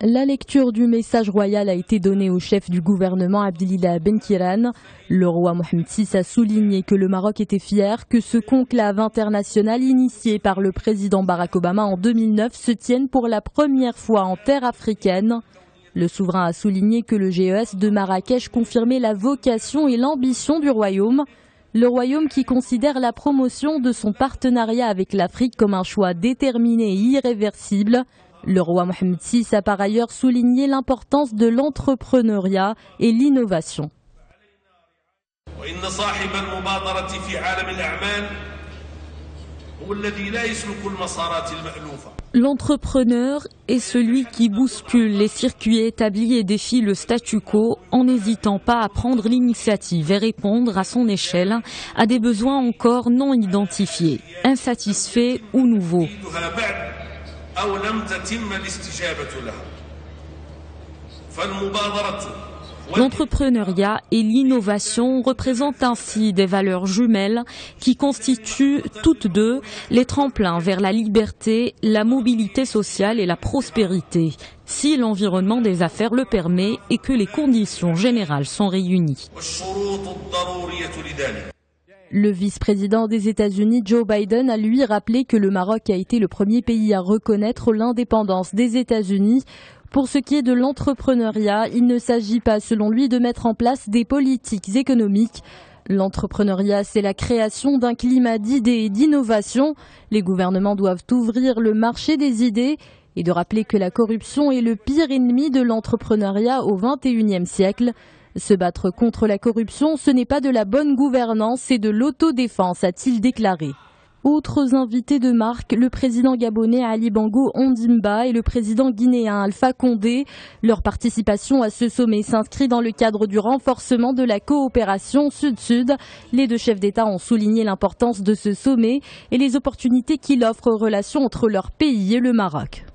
La lecture du message royal a été donnée au chef du gouvernement Abdelillah Ben Kiran. Le roi Mohamed VI a souligné que le Maroc était fier que ce conclave international initié par le président Barack Obama en 2009 se tienne pour la première fois en terre africaine. Le souverain a souligné que le GES de Marrakech confirmait la vocation et l'ambition du royaume. Le royaume qui considère la promotion de son partenariat avec l'Afrique comme un choix déterminé et irréversible. Le roi Mohamed VI a par ailleurs souligné l'importance de l'entrepreneuriat et l'innovation. L'entrepreneur est celui qui bouscule les circuits établis et défie le statu quo en n'hésitant pas à prendre l'initiative et répondre à son échelle à des besoins encore non identifiés, insatisfaits ou nouveaux. L'entrepreneuriat et l'innovation représentent ainsi des valeurs jumelles qui constituent toutes deux les tremplins vers la liberté, la mobilité sociale et la prospérité, si l'environnement des affaires le permet et que les conditions générales sont réunies. Le vice-président des États-Unis, Joe Biden, a lui rappelé que le Maroc a été le premier pays à reconnaître l'indépendance des États-Unis. Pour ce qui est de l'entrepreneuriat, il ne s'agit pas, selon lui, de mettre en place des politiques économiques. L'entrepreneuriat, c'est la création d'un climat d'idées et d'innovation. Les gouvernements doivent ouvrir le marché des idées et de rappeler que la corruption est le pire ennemi de l'entrepreneuriat au XXIe siècle. Se battre contre la corruption, ce n'est pas de la bonne gouvernance, c'est de l'autodéfense, a-t-il déclaré. Autres invités de marque, le président gabonais Ali Bongo Ondimba et le président guinéen Alpha Condé. Leur participation à ce sommet s'inscrit dans le cadre du renforcement de la coopération Sud-Sud. Les deux chefs d'État ont souligné l'importance de ce sommet et les opportunités qu'il offre aux relations entre leur pays et le Maroc.